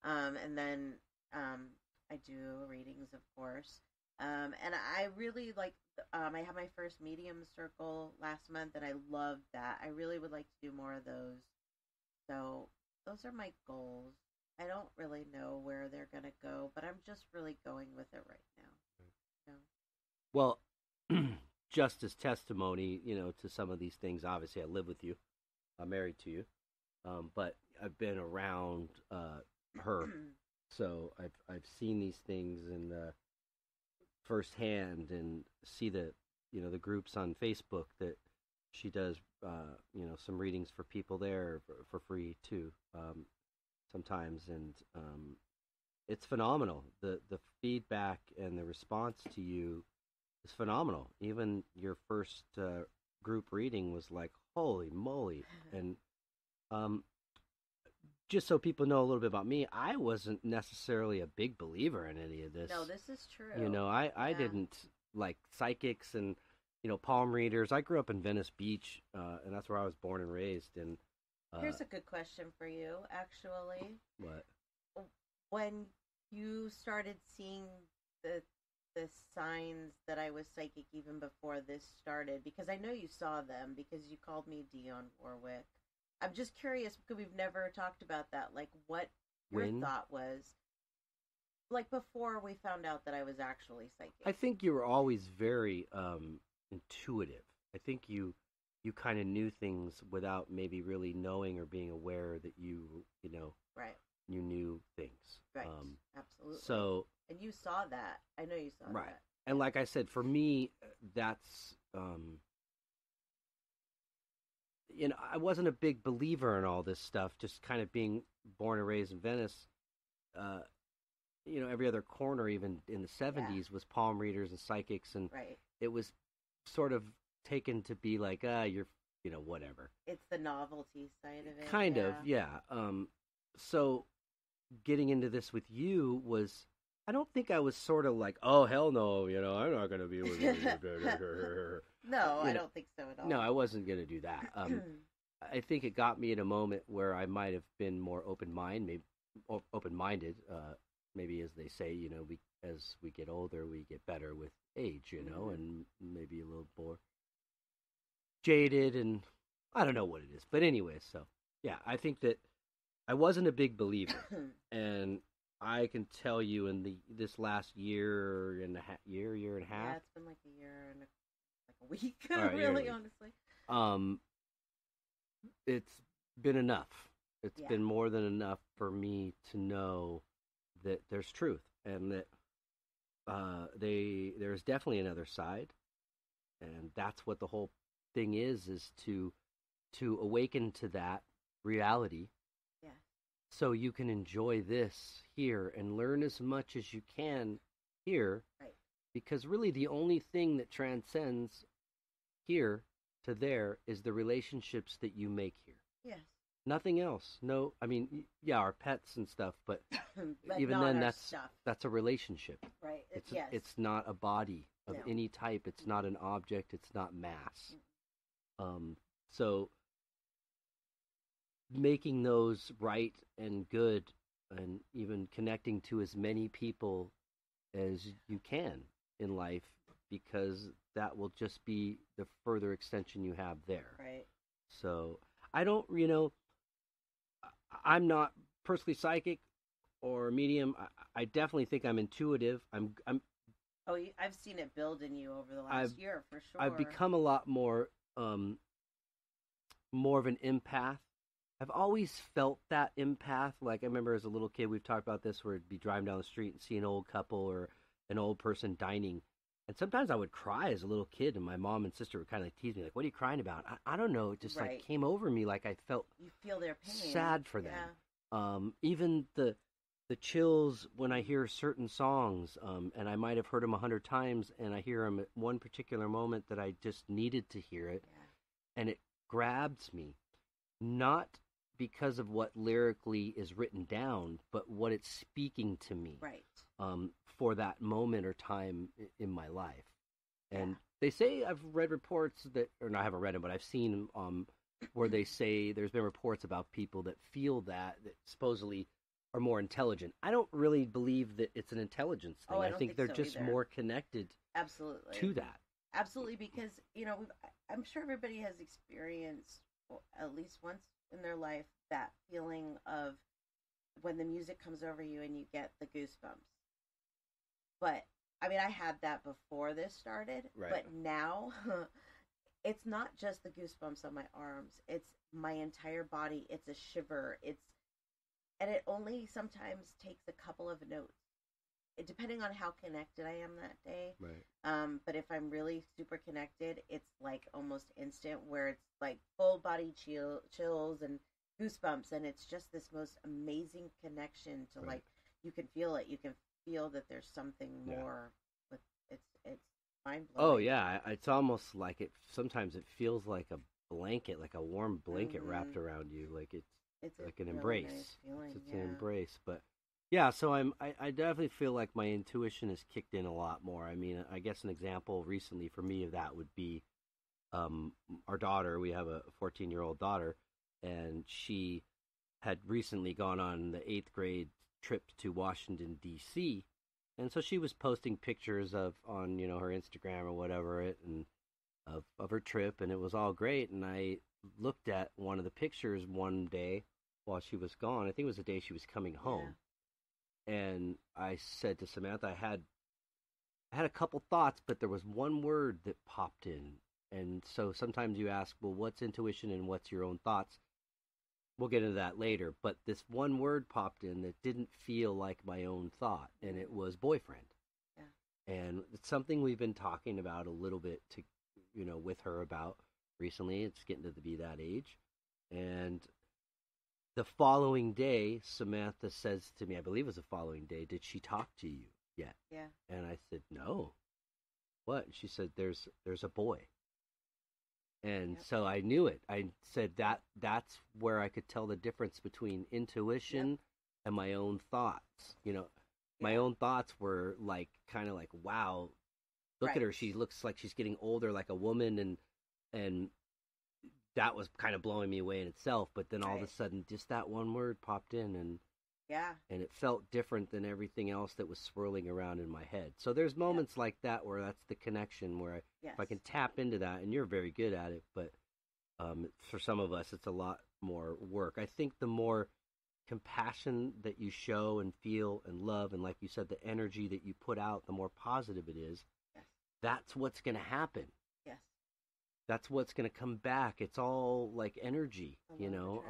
And then I do readings, of course. And I really like, I had my first medium circle last month, and I loved that. I really would like to do more of those. So those are my goals. I don't really know where they're going to go, but I'm just really going with it right now. Well, just as testimony, to some of these things, obviously I live with you. I'm married to you. But I've been around her. So I've seen these things in firsthand, and see the groups on Facebook that she does some readings for people there for free too, sometimes, and it's phenomenal. The feedback and the response to you is phenomenal. Even your first group reading was like, holy moly. And just so people know a little bit about me, I wasn't necessarily a big believer in any of this. No, this is true. I didn't like psychics and, palm readers. I grew up in Venice Beach, and that's where I was born and raised. And here's a good question for you, actually. What? When you started seeing the signs that I was psychic even before this started, because I know you saw them, because you called me Dionne Warwick. I'm just curious, because we've never talked about that, like what your thought was, like before we found out that I was actually psychic. I think you were always very intuitive. I think you kind of knew things without maybe really knowing or being aware that right. You knew things. Right. Absolutely. So, and you saw that. I know you saw right. that. And like I said, for me, that's I wasn't a big believer in all this stuff. Just kind of being born and raised in Venice, every other corner, even in the 70s, was palm readers and psychics, and Right. it was sort of taken to be like, you're, whatever. It's the novelty side of it. Kind of, yeah. So getting into this with you was, I don't think I was sort of like, oh, hell no, I'm not going to be with you. No, I don't think so at all. No, I wasn't going to do that. I think it got me in a moment where I might have been more open-minded, maybe as they say, as we get older, we get better with age, and maybe a little more jaded, and I don't know what it is. But anyway, so, yeah, I think that I wasn't a big believer, and I can tell you in this last year and a half. Yeah, it's been like a year and a week, right, really, honestly. It's been enough. It's Yeah. been more than enough for me to know that there's truth, and that there's definitely another side, and that's what the whole thing is to awaken to that reality. Yeah. So you can enjoy this here and learn as much as you can here. Right. Because really the only thing that transcends here to there is the relationships that you make here. Yes. Nothing else. No, I mean, yeah, our pets and stuff, but But even not then, our stuff. that's a relationship. Right. It's it's not a body of No. any type. It's not an object. It's not mass. So making those right and good, and even connecting to as many people as you can in life, because that will just be the further extension you have there. Right. So I don't, I'm not personally psychic or medium. I definitely think I'm intuitive. Oh, I've seen it build in you over the last year, for sure. I've become a lot more of an empath. I've always felt that empath. Like, I remember as a little kid, we've talked about this, where I'd be driving down the street and see an old couple or an old person dining. And sometimes I would cry as a little kid, and my mom and sister would kind of tease me, like, what are you crying about? I don't know. It just like came over me, like I felt you feel their pain. sad for them. Yeah. Even the chills when I hear certain songs, and I might have heard them 100 times, and I hear them at one particular moment that I just needed to hear it, and it grabs me, not because of what lyrically is written down, but what it's speaking to me, right? For that moment or time in my life. And they say, I've read reports that, or no, I haven't read them, but I've seen where they say there's been reports about people that feel that supposedly are more intelligent. I don't really believe that it's an intelligence thing. I think they're just more connected absolutely to that. Absolutely, because, I'm sure everybody has experienced, at least once in their life, that feeling of when the music comes over you and you get the goosebumps. But, I mean, I had that before this started, right. But now it's not just the goosebumps on my arms. It's my entire body. It's a shiver. And it only sometimes takes a couple of notes, depending on how connected I am that day. Right. But if I'm really super connected, it's like almost instant, where it's like full body chills and goosebumps, and it's just this most amazing connection to right. Like, you can feel it. You can feel that there's something more. With it's mind blowing. Oh yeah, it's almost like sometimes it feels like a blanket, like a warm blanket wrapped around you, like it's like an really embrace. Nice feeling, it's an embrace. But yeah, so I definitely feel like my intuition has kicked in a lot more. I mean, I guess an example recently for me of that would be our daughter. We have a 14-year-old daughter, and she had recently gone on the 8th grade trip to Washington, D.C., and so she was posting pictures on her Instagram or whatever and of her trip, and it was all great. And I looked at one of the pictures one day while she was gone. I think it was the day she was coming home. Yeah. And I said to Samantha, I had a couple thoughts, but there was one word that popped in. And so sometimes you ask, well, what's intuition and what's your own thoughts? We'll get into that later. But this one word popped in that didn't feel like my own thought, and it was boyfriend. Yeah. And it's something we've been talking about a little bit with her about recently. It's getting to be that age. And the following day, Samantha says to me, I believe it was the following day, did she talk to you yet? Yeah. And I said, no. What? And she said, there's a boy. And so I knew it. I said that's where I could tell the difference between intuition and my own thoughts. You know, my own thoughts were like kind of like, wow, look at her. She looks like she's getting older, like a woman, and that was kind of blowing me away in itself. But then all of a sudden, just that one word popped in, and it felt different than everything else that was swirling around in my head. So there's moments like that where that's the connection where if I can tap into that, and you're very good at it, but for some of us, it's a lot more work. I think the more compassion that you show and feel and love, and like you said, the energy that you put out, the more positive it is, that's what's going to happen. Yes. That's what's going to come back. It's all like energy, you know?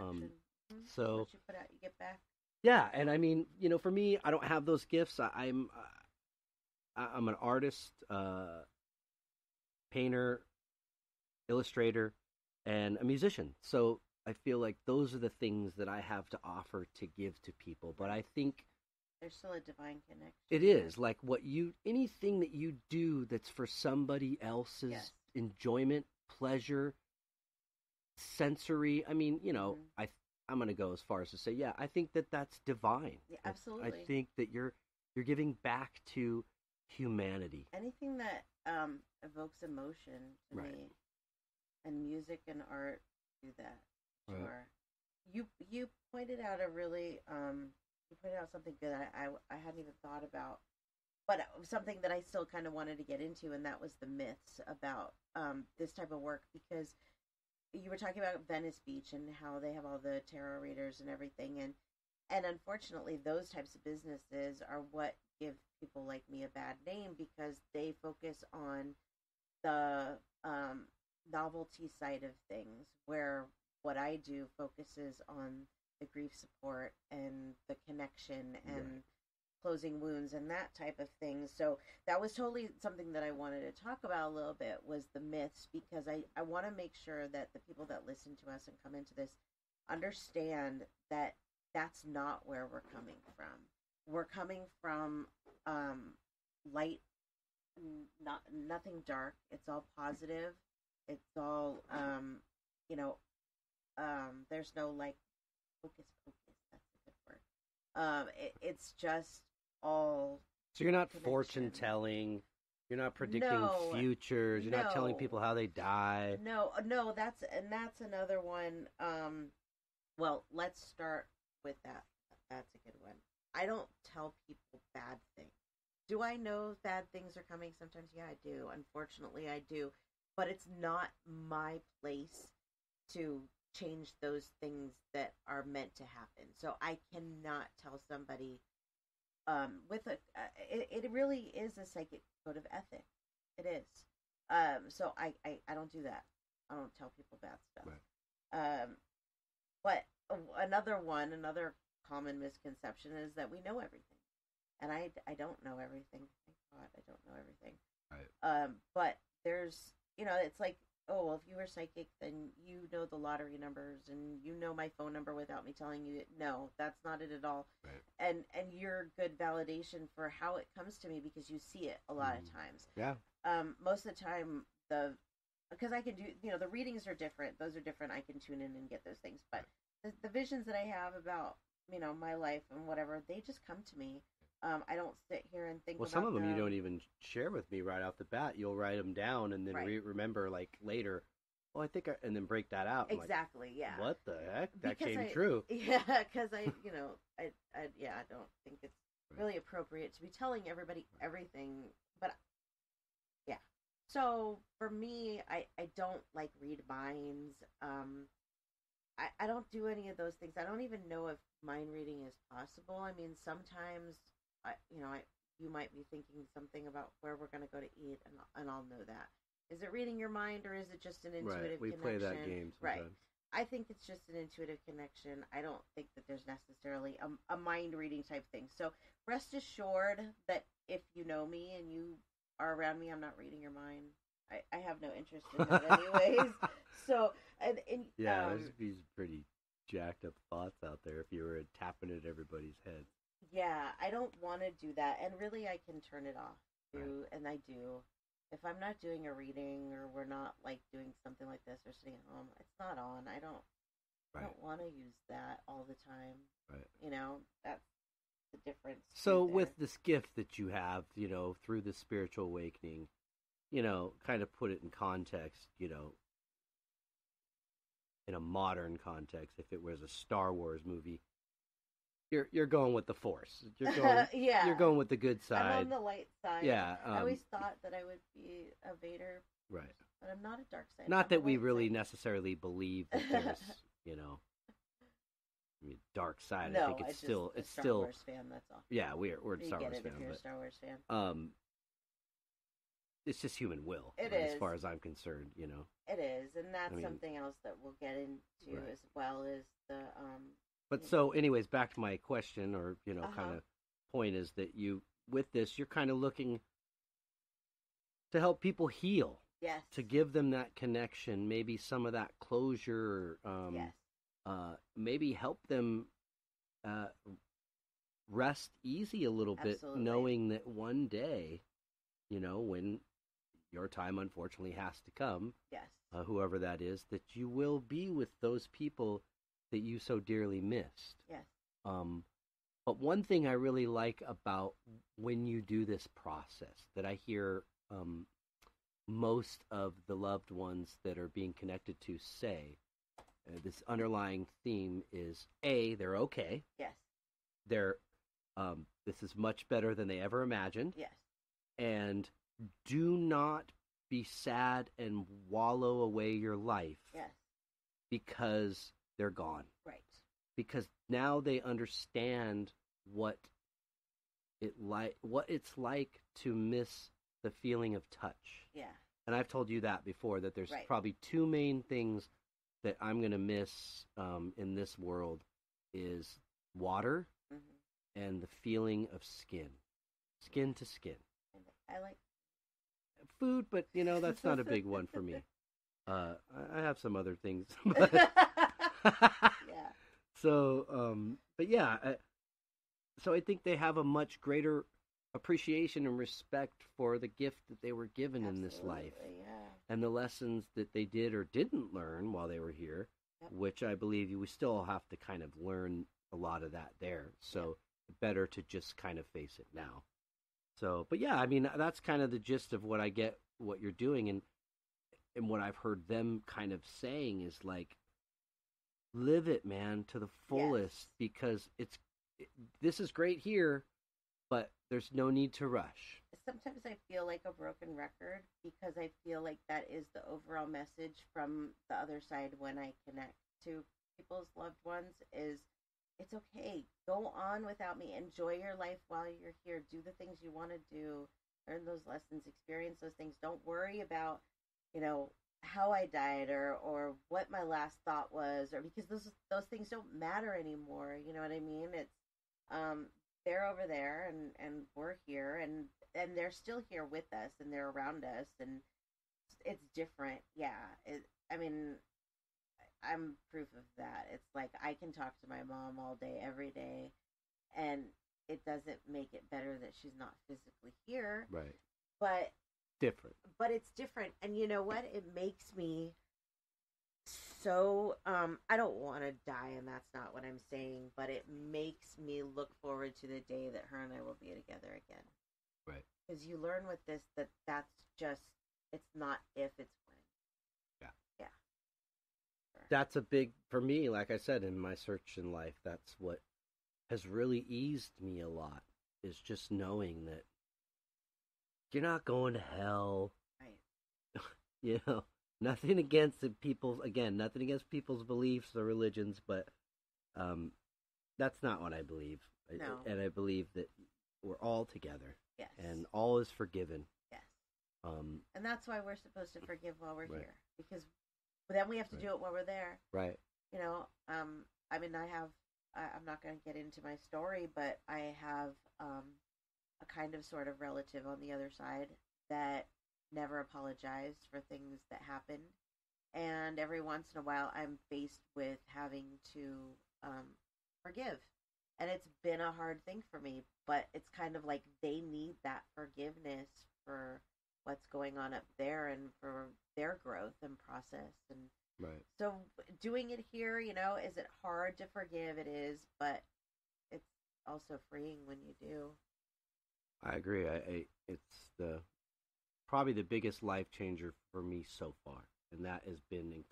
So what you put out, you get back. Yeah, and I mean, you know, for me, I don't have those gifts. I'm an artist, painter, illustrator, and a musician. So I feel like those are the things that I have to offer to give to people. But I think there's still a divine connection. It is like anything that you do that's for somebody else's enjoyment, pleasure, sensory. I mean, you know, I'm going to go as far as to say, I think that that's divine. Yeah, absolutely. I think that you're giving back to humanity. Anything that evokes emotion to me, and music and art do that. Sure. Right. You pointed out something good I hadn't even thought about, but something that I still kind of wanted to get into, and that was the myths about this type of work, because you were talking about Venice Beach and how they have all the tarot readers and everything, and unfortunately those types of businesses are what give people like me a bad name, because they focus on the novelty side of things, where what I do focuses on the grief support and the connection and closing wounds and that type of thing. So that was totally something that I wanted to talk about a little bit, was the myths, because I want to make sure that the people that listen to us and come into this understand that that's not where we're coming from. We're coming from light, nothing dark. It's all positive. It's all, there's no like focus. That's a good word. It's just all. So you're not fortune telling. You're not predicting futures. You're not telling people how they die. No. That's another one. Well, let's start with that. That's a good one. I don't tell people bad things. Do I know bad things are coming sometimes? Yeah, I do. Unfortunately, I do. But it's not my place to change those things that are meant to happen. So I cannot tell somebody it really is a psychic code of ethics. It is. So I don't do that. I don't tell people bad stuff. Right. But another common misconception is that we know everything. And I don't know everything. Thank God I don't know everything. Right. But there's, it's like, oh, well, if you were psychic, then you know the lottery numbers and you know my phone number without me telling you it. No, that's not it at all. Right. And you're good validation for how it comes to me, because you see it a lot of times. Yeah. Most of the time, because I can do, the readings are different. Those are different. I can tune in and get those things. But the visions that I have about, my life and whatever, they just come to me. I don't sit here and think. Well, some of them you don't even share with me right off the bat. You'll write them down and then remember like later. Oh, I think, and then break that out. Exactly. Like, yeah. What the heck? That came true. Yeah, because I don't think it's really appropriate to be telling everybody everything. But yeah. So for me, I don't like read minds. I don't do any of those things. I don't even know if mind reading is possible. I mean, sometimes. You might be thinking something about where we're going to go to eat, and I'll know that. Is it reading your mind, or is it just an intuitive connection? Right, we play that game sometimes. Right. I think it's just an intuitive connection. I don't think that there's necessarily a mind reading type thing. So rest assured that if you know me and you are around me, I'm not reading your mind. I have no interest in that anyways. So, and yeah, he's pretty jacked up thoughts out there if you were tapping at everybody's head. Yeah, I don't want to do that, and really, I can turn it off too, Right. and I do. If I'm not doing a reading, or we're not like doing something like this, or sitting at home, it's not on. I Right. don't want to use that all the time. Right. That's the difference. So there. with this gift that you have, through the spiritual awakening, kind of put it in context, in a modern context, if it was a Star Wars movie, you're going with the Force. You're going, yeah. You're going with the good side. I'm on the light side. Yeah. I always thought that I would be a Vader, right. but I'm not a dark side. Not I'm that a we light really side. necessarily believe that there's, dark side. No, I think it's still a it's Star still Wars fan. That's all. yeah, we're a You Star get Wars it fan, if you're a but Star Wars fan. it's just human will. It right, as is. far as I'm concerned, It is, and that's I mean, something else that we'll get into right. as well as the But so, anyways, back to my question, or Uh-huh. kind of point is that you, with this, you're kind of looking to help people heal, yes, to give them that connection, maybe some of that closure, yes, maybe help them rest easy a little bit, Absolutely. knowing that one day, when your time unfortunately has to come, yes, whoever that is, that you will be with those people that you so dearly missed. yes, But one thing I really like about when you do this process that I hear most of the loved ones that are being connected to say, this underlying theme is A, they're okay. yes, They're this is much better than they ever imagined. yes, And do not be sad and wallow away your life yes, because they're gone. right, Because now they understand what it's like to miss the feeling of touch. yeah, And I've told you that before, that there's Right. probably two main things that I'm going to miss in this world is water and the feeling of skin to skin. And I like Food, but that's not a big one for me. I have some other things, but yeah, so but yeah, so I think they have a much greater appreciation and respect for the gift that they were given in this life, Absolutely, yeah, and the lessons that they did or didn't learn while they were here, Yep. which I believe we still have to kind of learn a lot of that there. So better to just kind of face it now. So, but yeah, I mean, that's kind of the gist of what I get, what you're doing, and what I've heard them kind of saying is like, live it, man, to the fullest, because this is great here, but there's no need to rush. Sometimes I feel like a broken record because I feel like that is the overall message from the other side when I connect to people's loved ones is it's okay. Go on without me. Enjoy your life while you're here. Do the things you want to do. Learn those lessons. Experience those things. Don't worry about, how I died or what my last thought was, or because those things don't matter anymore. You know what I mean? It's they're over there and we're here and they're still here with us and they're around us and it's different. Yeah. I'm proof of that. It's like I can talk to my mom all day, every day, and it doesn't make it better that she's not physically here. Right. But Different. But it's different. And you know what? It makes me so I don't want to die, and that's not what I'm saying, but it makes me look forward to the day that her and I will be together again. Right. Because you learn with this that's just, it's not if, it's when. Yeah. Yeah. Sure. That's a big, for me, like I said, in my search in life, that's what has really eased me a lot, is just knowing that you're not going to hell. Right. Nothing against nothing against people's beliefs or religions, but that's not what I believe. No. And I believe that we're all together. Yes. And all is forgiven. Yes. Um, And that's why we're supposed to forgive while we're Right. here. Because then we have to Right. do it while we're there. right. I'm not going to get into my story, but I have a kind of sort of relative on the other side that never apologized for things that happened. and every once in a while I'm faced with having to forgive. And it's been a hard thing for me, but it's kind of like they need that forgiveness for what's going on up there and for their growth and process. And Right. so doing it here, is it hard to forgive? It is, but it's also freeing when you do. I agree. It's probably the biggest life changer for me so far, and that has been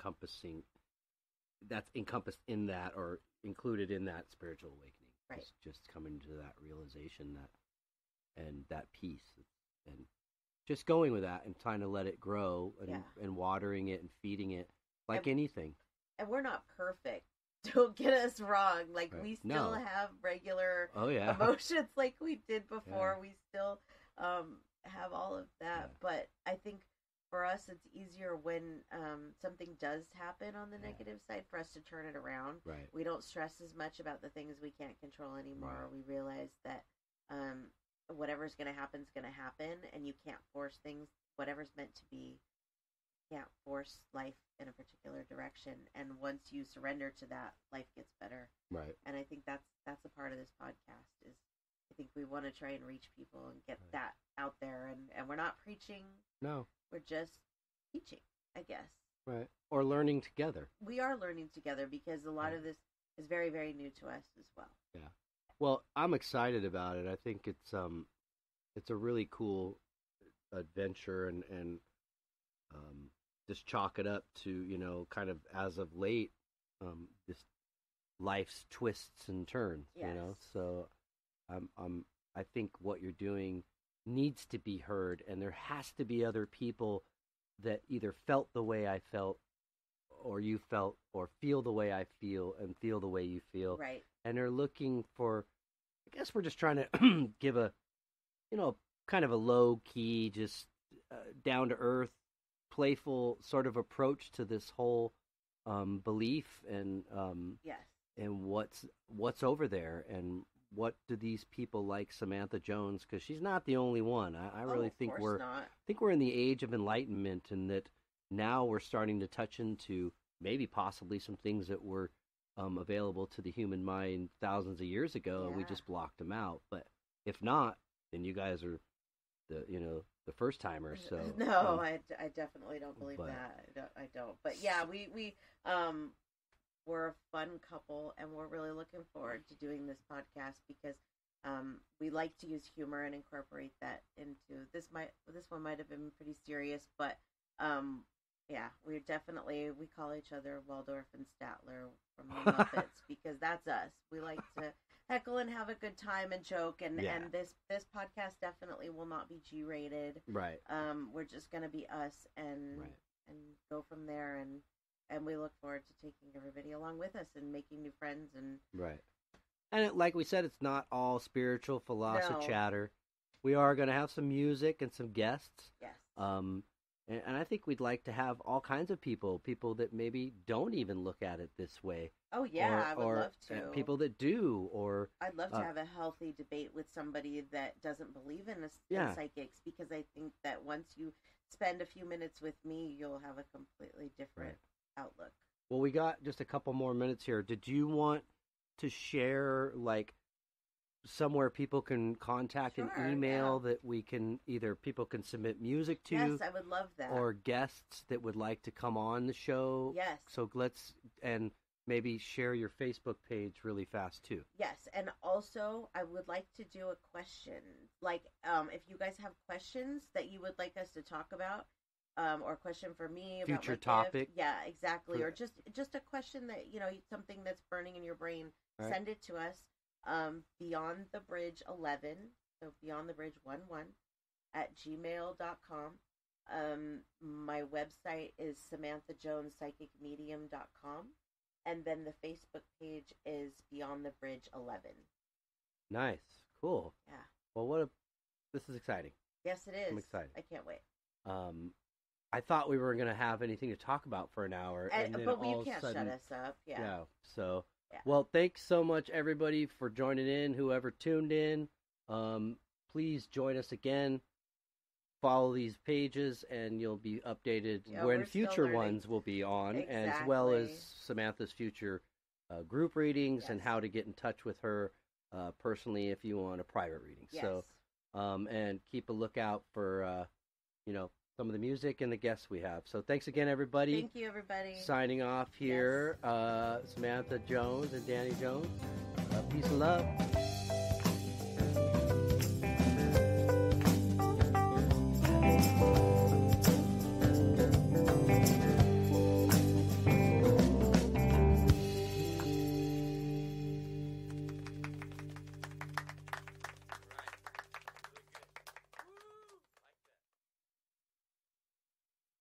that's encompassed in that or included in that spiritual awakening. Right. It's just coming to that realization and that peace, and just going with that and trying to let it grow and watering it and feeding it like anything. And we're not perfect. Don't get us wrong. Like, Right. we still have regular yeah. emotions like we did before. Yeah. We still have all of that. Yeah. But I think for us, it's easier when something does happen on the negative side for us to turn it around. Right. We don't stress as much about the things we can't control anymore. Right. We realize that whatever's going to happen is going to happen, and you can't force things. Whatever's meant to be, can't force life in a particular direction. And once you surrender to that, life gets better. Right. And I think that's a part of this podcast. Is I think we want to try and reach people and get that out there. And we're not preaching. No. We're just teaching, I guess. Right. Or learning together. We are learning together because a lot of this is very, very new to us as well. Yeah. Well, I'm excited about it. I think it's a really cool adventure and just chalk it up to, kind of as of late, this life's twists and turns, Yes. So I think what you're doing needs to be heard, and there has to be other people that either felt the way I felt or you felt or feel the way I feel and feel the way you feel. Right. And they're looking for, I guess we're just trying to give a, kind of a low key, just down to earth, playful sort of approach to this whole belief and Yes. and what's over there, and what do these people like Samantha Jones, because she's not the only one. I really think we're in the age of enlightenment, and that now we're starting to touch into maybe possibly some things that were available to the human mind thousands of years ago, and we just blocked them out. But if not, then you guys are the first timers. So no, I definitely don't believe that. I don't. But yeah, we're a fun couple, and we're really looking forward to doing this podcast because we like to use humor and incorporate that into this. This one might have been pretty serious, but yeah, we call each other Waldorf and Statler from the Muppets because that's us. We like to heckle and have a good time and joke, and this podcast definitely will not be G-rated. Right. We're just gonna be us and go from there, and we look forward to taking everybody along with us and making new friends and right. And like we said, it's not all spiritual philosophy No. chatter. We are going to have some music and some guests. yes. And I think we'd like to have all kinds of people that maybe don't even look at it this way. Oh yeah, I would love to. People that do, or I'd love to have a healthy debate with somebody that doesn't believe in psychics, because I think that once you spend a few minutes with me, you'll have a completely different outlook. Well, we got just a couple more minutes here. Did you want to share, like, somewhere people can contact an email that we can people can submit music to? Yes, I would love that. Or guests that would like to come on the show? Yes. So and maybe share your Facebook page really fast too. Yes, and also I would like to do a question. Like, if you guys have questions that you would like us to talk about, or a question for me about future my topic. gift. Yeah, exactly. Or just a question that, something that's burning in your brain. Right. Send it to us. Beyond the Bridge 11, so Beyond the Bridge 11 at gmail.com. My website is SamanthaJonesPsychicMedium.com, and then the Facebook page is Beyond the Bridge 11. Nice, cool. Yeah. Well, this is exciting. Yes, it is. I'm excited. I can't wait. I thought we weren't going to have anything to talk about for an hour, and then but all you of a can't sudden, shut us up. Yeah. Yeah. So. Yeah. Well, thanks so much, everybody, for joining in. Whoever tuned in, please join us again. follow these pages, and you'll be updated when future ones will be on, as well as Samantha's future group readings and how to get in touch with her personally if you want a private reading. Yes. So, and keep a lookout for, some of the music and the guests we have. So thanks again, everybody. Thank you, everybody. Signing off here, Samantha Jones and Danny Jones. Peace and love.